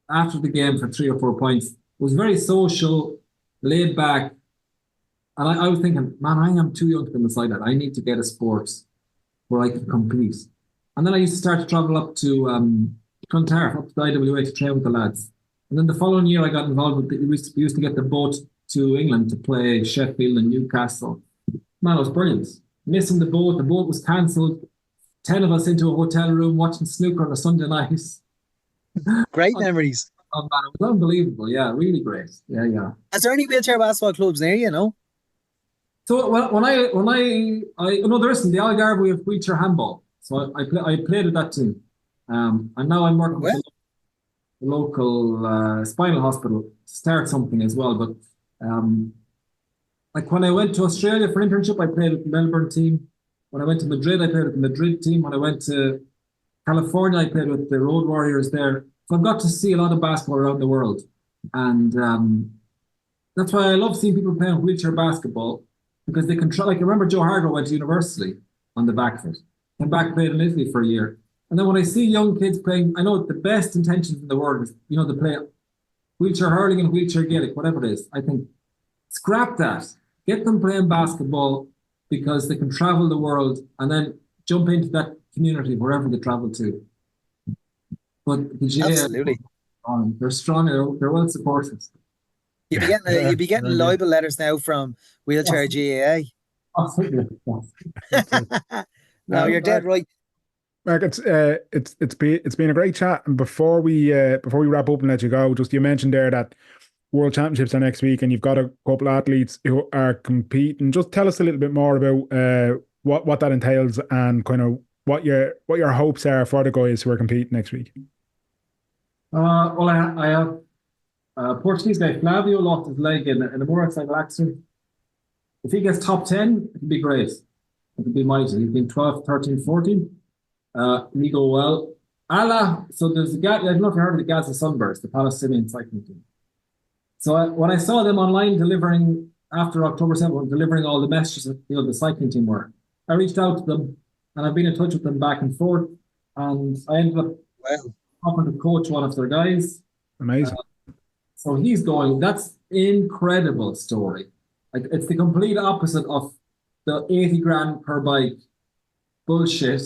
after the game for 3 or 4 points. It was very social, laid back. And I was thinking, man, I am too young to be beside that. I need to get a sport where I can compete. And then I used to start to travel up to Clontarf, up to the IWA to train with the lads. And then the following year I got involved with, we used to get the boat to England to play Sheffield and Newcastle. Man, it was brilliant. Missing the boat was cancelled. 10 of us into a hotel room watching snooker on a Sunday night. Great memories. Oh man, it was unbelievable. Yeah, really great. Yeah, yeah. Is there any wheelchair basketball clubs near you, no? So no, there isn't. The Algarve, we have wheelchair handball. So I played with that team. And now I'm working with the local spinal hospital to start something as well. But like when I went to Australia for internship, I played with the Melbourne team. When I went to Madrid, I played with the Madrid team. When I went to California, I played with the Road Warriors there. So I've got to see a lot of basketball around the world. And that's why I love seeing people playing wheelchair basketball, because they can try. Like I remember Joe Hargrove went to university on the back of it. Came back, played in Italy for a year. And then when I see young kids playing, I know the best intentions in the world is, they play wheelchair hurling and wheelchair Gaelic, whatever it is. I think scrap that. Get them playing basketball because they can travel the world and then jump into that community wherever they travel to. But the GAA, absolutely, they're strong. They're well supported. You'd be getting libel letters now from Wheelchair GAA. Absolutely. No, you're dead right. Mark, it's been a great chat. And before we wrap up and let you go, just you mentioned there that World Championships are next week, and you've got a couple of athletes who are competing. Just tell us a little bit more about what that entails and kind of what your hopes are for the guys who are competing next week. Well, I have a Portuguese guy, Flavio, lost his leg in a motorcycle accident. If he gets top 10, it'd be great. It'd be mighty. He's been 12, 13, 14. He go well. Allah, so there's a guy, I don't know if you heard of the Gaza Sunburst, the Palestinian cycling team. So when I saw them online delivering, after October 7th, delivering all the messages that the cycling team were, I reached out to them and I've been in touch with them back and forth. And I ended up helping to coach one of their guys. Amazing. So he's going, that's incredible story. Like it's the complete opposite of the 80 grand per bike bullshit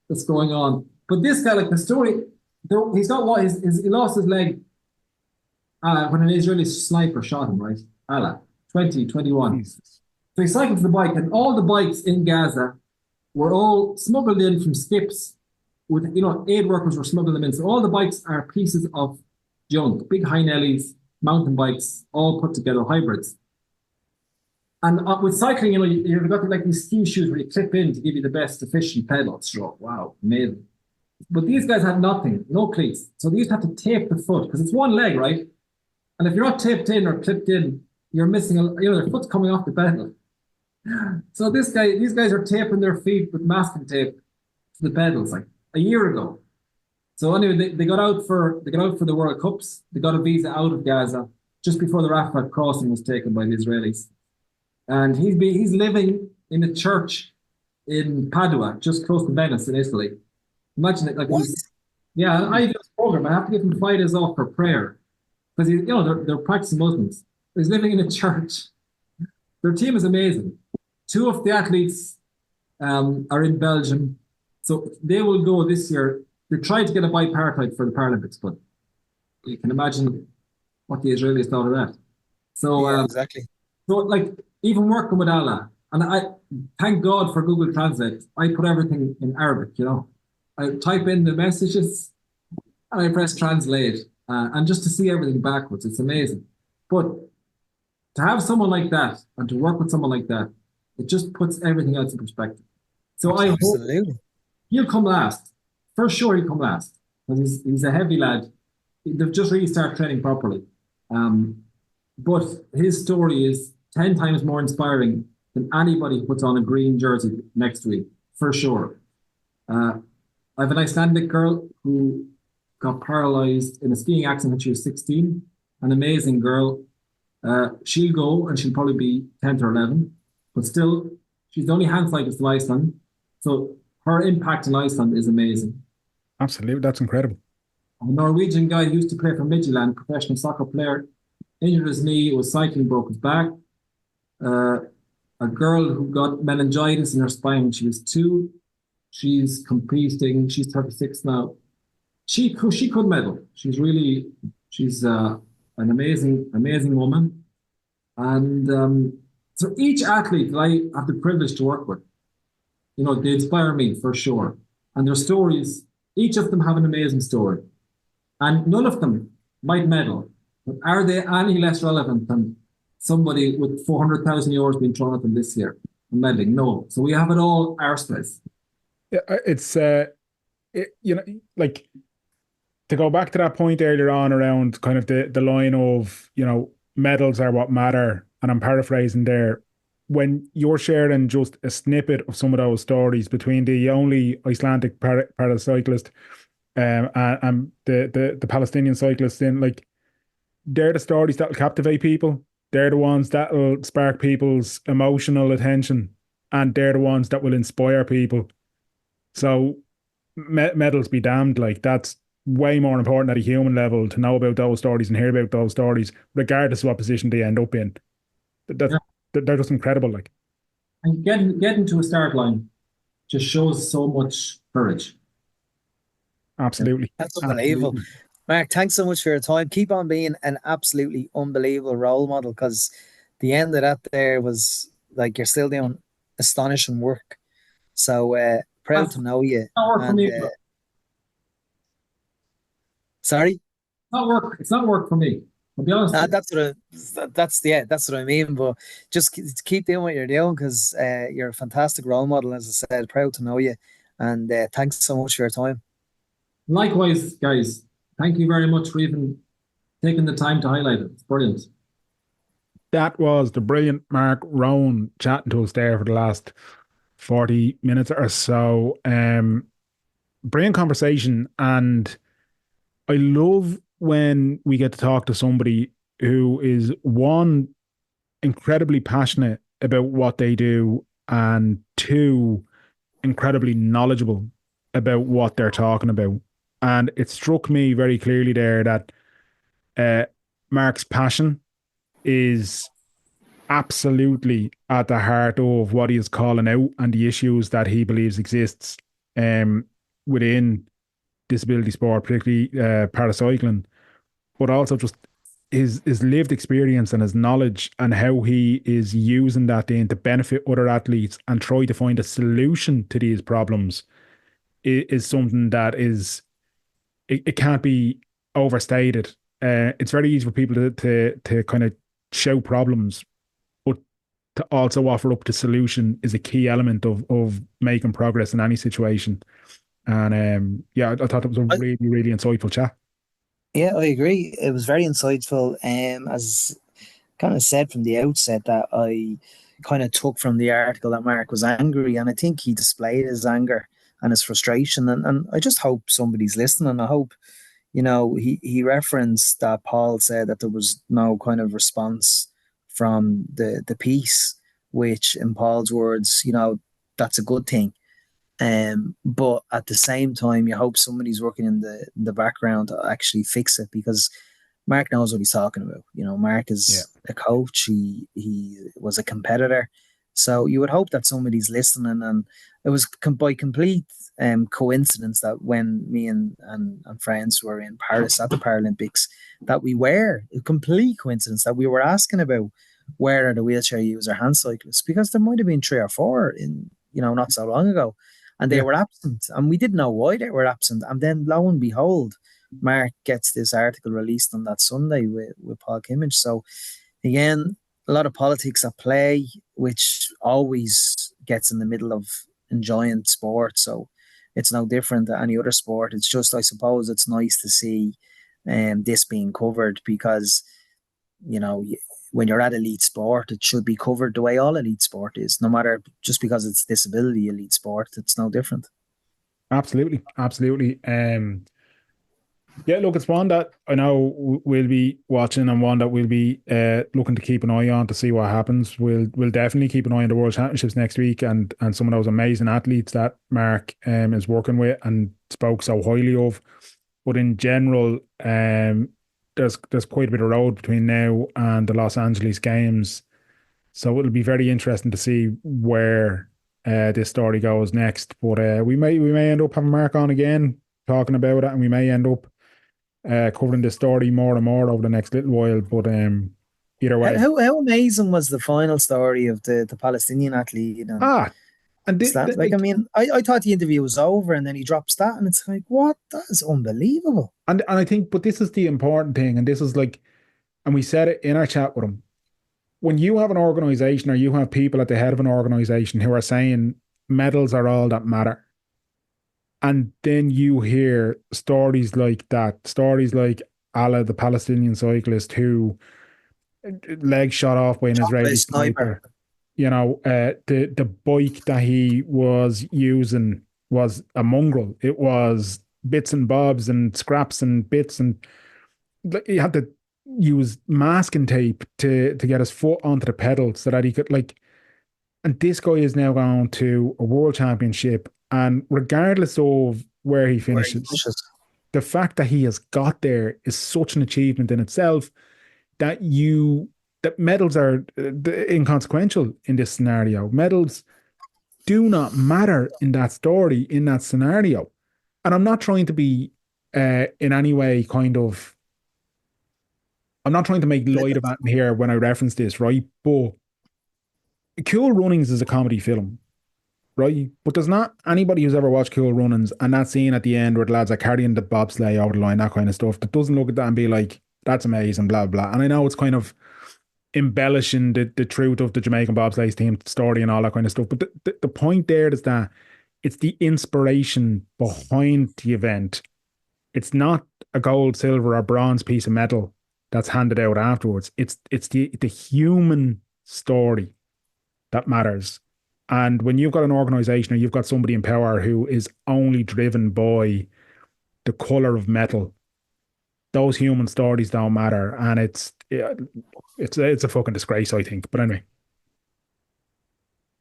that's going on. But this guy, like the story, he's got what? He lost his leg when an Israeli sniper shot him, right? Allah, 21. Jesus. So he cycled to the bike, and all the bikes in Gaza were all smuggled in from skips with, aid workers were smuggling them in. So all the bikes are pieces of junk, big Heinellis, mountain bikes, all put together, hybrids. And with cycling, you've got like these ski shoes where you clip in to give you the best efficient pedal stroke. Wow, amazing. But these guys had nothing, no cleats. So they used to have to tape the foot because it's one leg, right? And if you're not taped in or clipped in, you're missing, their foot's coming off the pedal. So these guys are taping their feet with masking tape to the pedals like a year ago. So anyway, they got out for the World Cups. They got a visa out of Gaza just before the Rafah crossing was taken by the Israelis. And he's living in a church in Padua, just close to Venice in Italy. Imagine it, like I do this program. I have to give him 5 days off for prayer because they're practicing Muslims. He's living in a church. Their team is amazing. 2 of the athletes are in Belgium, so they will go this year. They're trying to get a bipartite for the Paralympics, but you can imagine what the Israelis thought of that. So exactly. So like even working with Allah, and I thank God for Google Translate. I put everything in Arabic. I type in the messages and I press translate, and just to see everything backwards, it's amazing. But to have someone like that and to work with someone like that, it just puts everything else in perspective. So I hope he'll come last. For sure he'll come last because he's a heavy lad. They've just really started training properly. But his story is 10 times more inspiring than anybody who puts on a green jersey next week, for sure. I have an Icelandic girl who got paralyzed in a skiing accident when she was 16. An amazing girl. She'll go and she'll probably be 10th or 11th, but still, she's the only hand cyclist in Iceland. So her impact in Iceland is amazing. Absolutely, that's incredible. A Norwegian guy who used to play for Midtjylland, professional soccer player, injured his knee, was cycling, broke his back. Uh, a girl who got meningitis in her spine when she was 2. She's competing. She's 36 now. She could medal. She's an amazing woman. And so each athlete that I have the privilege to work with, they inspire me for sure. And their stories, each of them have an amazing story. And none of them might medal, but are they any less relevant than somebody with 400,000 euros being thrown at them this year and medaling? No. So we have it all ourselves. Yeah, it's like, to go back to that point earlier on around kind of the line of, medals are what matter, and I'm paraphrasing there. When you're sharing just a snippet of some of those stories between the only Icelandic paracyclist and the Palestinian cyclist, in, like, they're the stories that will captivate people. They're the ones that will spark people's emotional attention, and they're the ones that will inspire people. So medals be damned, like, that's way more important at a human level to know about those stories and hear about those stories, regardless of what position they end up in. They're just incredible, like. And getting to a start line just shows so much courage. Absolutely. That's unbelievable. Absolutely. Mark, thanks so much for your time. Keep on being an absolutely unbelievable role model, because the end of that there was like, you're still doing astonishing work. So proud to know you. Not work for me. Sorry? It's not work for me. I'll be honest. That's what I mean. But just keep doing what you're doing, because you're a fantastic role model. As I said, proud to know you, and thanks so much for your time. Likewise, guys. Thank you very much for even taking the time to highlight it. It's brilliant. That was the brilliant Mark Rohan chatting to us there for the last 40 minutes or so. Brilliant conversation, and I love when we get to talk to somebody who is, one, incredibly passionate about what they do, and two, incredibly knowledgeable about what they're talking about. And it struck me very clearly there that Mark's passion is absolutely at the heart of what he is calling out and the issues that he believes exists within disability sport, particularly paracycling, but also just his lived experience and his knowledge, and how he is using that then to benefit other athletes and try to find a solution to these problems is something that is, it can't be overstated. It's very easy for people to kind of show problems, but to also offer up the solution is a key element of making progress in any situation. And I thought it was a really, really insightful chat. Yeah, I agree. It was very insightful. As kind of said from the outset, that I kind of took from the article that Mark was angry, and I think he displayed his anger and his frustration. And I just hope somebody's listening. I hope, he referenced that Paul said that there was no kind of response from the piece, which in Paul's words, that's a good thing. But at the same time, you hope somebody's working in the background to actually fix it, because Mark knows what he's talking about. Mark is a coach. He was a competitor. So you would hope that somebody's listening. And it was by complete coincidence that when me and friends were in Paris at the Paralympics, that we were a complete coincidence that we were asking about where are the wheelchair user hand cyclists, because there might have been 3 or 4 in not so long ago, and they were absent, and we didn't know why they were absent. And then lo and behold, Mark gets this article released on that Sunday with Paul Kimmage. So again, a lot of politics at play, which always gets in the middle of enjoying sport. So it's no different to any other sport. It's just, I suppose, it's nice to see this being covered, because when you're at elite sport, it should be covered the way all elite sport is, no matter, just because it's disability elite sport, it's no different. Absolutely. Yeah, look, it's one that I know we'll be watching, and one that we'll be looking to keep an eye on to see what happens. We'll definitely keep an eye on the World Championships next week, and some of those amazing athletes that Mark is working with and spoke so highly of. But in general, there's quite a bit of road between now and the Los Angeles Games. So it'll be very interesting to see where this story goes next. But we may end up having Mark on again talking about it, and we may end up covering this story more and more over the next little while. But either way, how amazing was the final story of the Palestinian athlete? And I mean, I thought the interview was over, and then he drops that, and it's like, what? That is unbelievable. And I think, but this is the important thing, and this is like, and we said it in our chat with him. When you have an organization, or you have people at the head of an organization who are saying medals are all that matter, and then you hear stories like that, stories like Allah, the Palestinian cyclist who leg shot off by an Israeli sniper. You know, the bike that he was using was a mongrel. It was bits and bobs and scraps and bits, and he had to use masking tape to get his foot onto the pedal so that he could, like, and this guy is now going to a world championship, and regardless of where he finishes, the fact that he has got there is such an achievement in itself that medals are inconsequential in this scenario. Medals do not matter in that story, in that scenario. And I'm not trying to be in any way I'm not trying to make light of it here when I reference this, right? But Cool Runnings is a comedy film, right? But there's not anybody who's ever watched Cool Runnings and that scene at the end where the lads are carrying the bobsleigh over the line, that kind of stuff, that doesn't look at that and be like, that's amazing, blah, blah. And I know it's kind of embellishing the truth of the Jamaican bobsleigh team story and all that kind of stuff. But the point there is that it's the inspiration behind the event. It's not a gold, silver, or bronze piece of metal that's handed out afterwards. It's the human story that matters. And when you've got an organization or you've got somebody in power who is only driven by the color of metal, those human stories don't matter. And it's a fucking disgrace, I think. But anyway,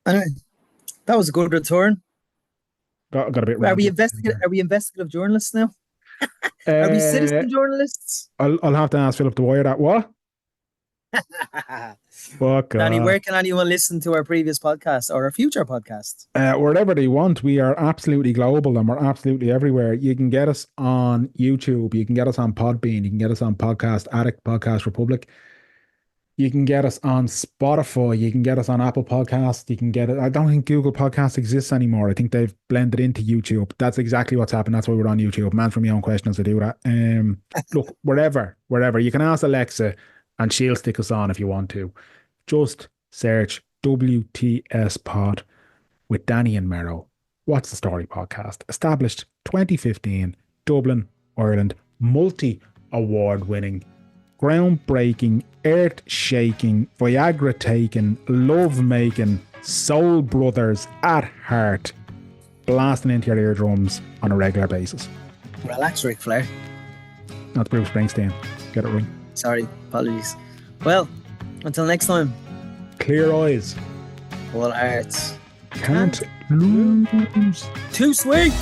that was a good return. Got a bit. Are we investigative journalists now? Are we citizen journalists? I'll have to ask Philip Dwyer that. What? Fuck. Danny, where can anyone listen to our previous podcast or our future podcasts? Wherever they want. We are absolutely global and we're absolutely everywhere. You can get us on YouTube. You can get us on Podbean. You can get us on Podcast Addict, Podcast Republic. You can get us on Spotify. You can get us on Apple Podcasts. You can get it. I don't think Google Podcasts exists anymore. I think they've blended into YouTube. That's exactly what's happened. That's why we're on YouTube. Man, from my own questions to do that. Look, wherever. You can ask Alexa and she'll stick us on if you want to. Just search WTS Pod with Danny and Merrow. What's the Story podcast? Established 2015, Dublin, Ireland. Multi-award winning, groundbreaking, earth-shaking, Viagra-taking, love-making, soul brothers at heart, blasting into your eardrums on a regular basis. Relax, Ric Flair. Not Bruce Springsteen. Get it right. Sorry, apologies. Well, until next time. Clear eyes. All hearts. Can't lose. Too sweet.